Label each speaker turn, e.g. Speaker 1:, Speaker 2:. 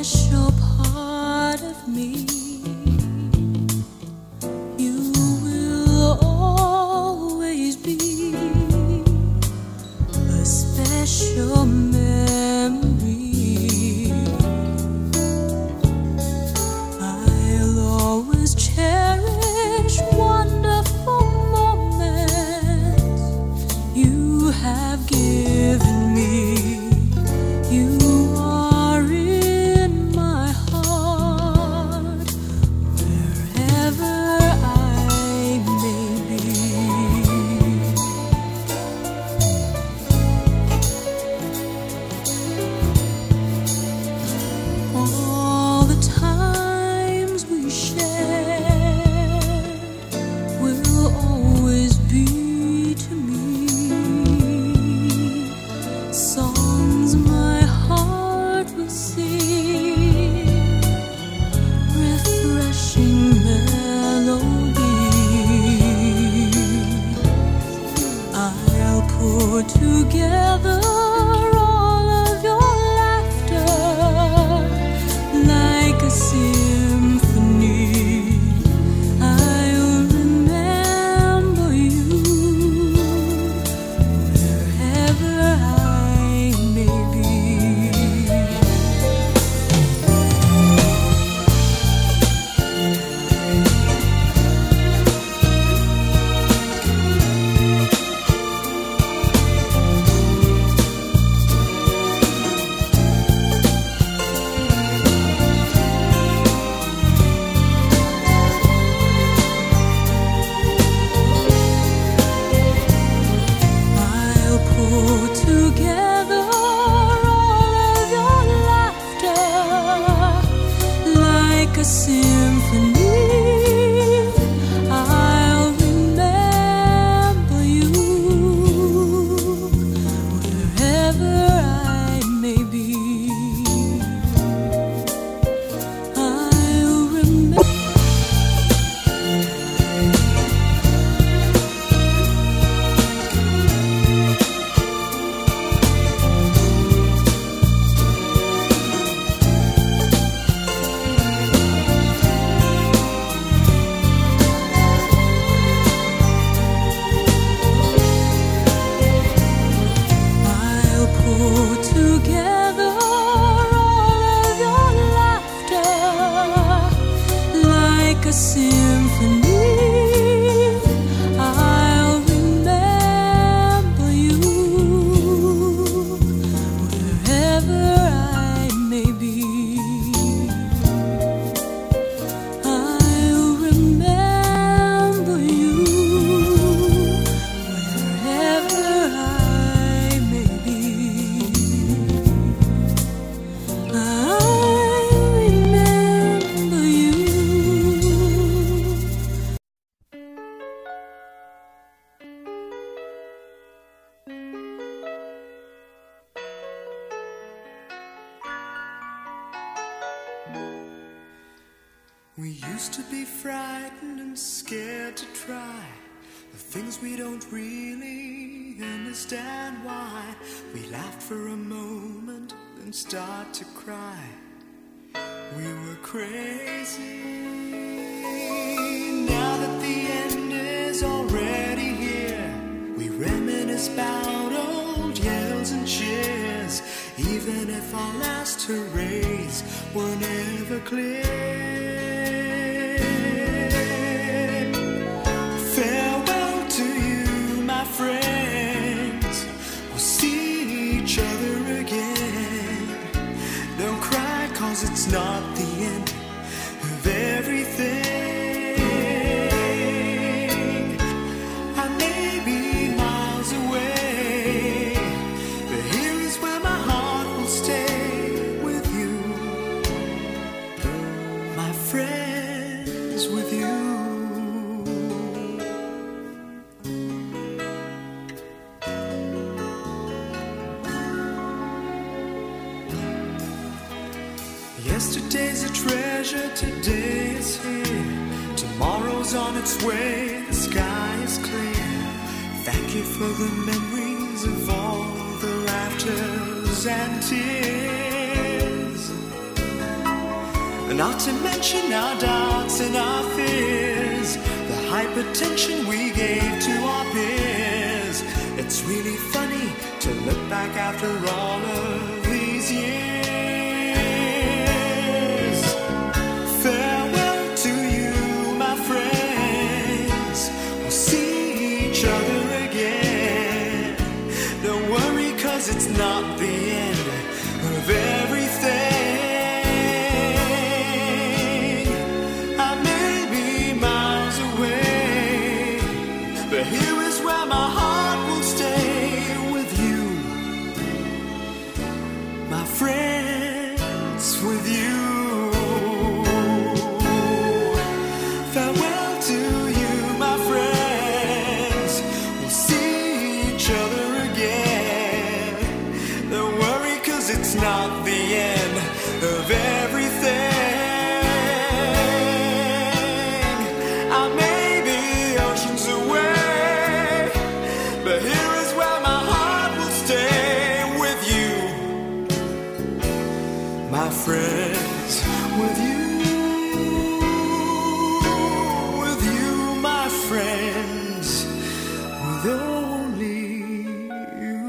Speaker 1: special part of me. You will always be a special memory. I'll always cherish wonderful moments you have given me. You are in my heart, wherever I may be. All the times we shared will always be to me songs my heart will sing, refreshing melodies. I'll put together all of your laughter like a symphony. I'll remember you wherever I may be. I'll put together all of your laughter like a symphony. I'll remember you wherever I may be. I'll remember. I'll put together all of your laughter like a symphony. I'll remember you wherever I may be. I'll remember you wherever I may be. I remember you.
Speaker 2: We used to be frightened and scared to try the things we don't really understand why. We laughed for a moment, then start to cry. We were crazy. Now that the end is already here, we reminisce about old yells and cheers, even if our last hurrays were never clear. Farewell to you, my friends. We'll see each other again. Don't cry, 'cause it's not the end of everything. I may be miles away, but here is where my heart will stay with you, my friends, with you. Yesterday's a treasure, today is here. Tomorrow's on its way, the sky is clear. Thank you for the memories of all the laughters and tears. Not to mention our doubts and our fears, the hypertension we gave to our peers. It's really funny to look back after all of these years. Farewell to you, my friends. We'll see each other again. Don't worry, 'cause it's not the end of everything. But here is where my heart will stay with you, my friends, with you. Farewell to you, my friends. We'll see each other again. Don't worry, 'cause it's not the end of everything. I may be oceans away, but here is where my heart will stay with you, my friends, with you, my friends, with only you.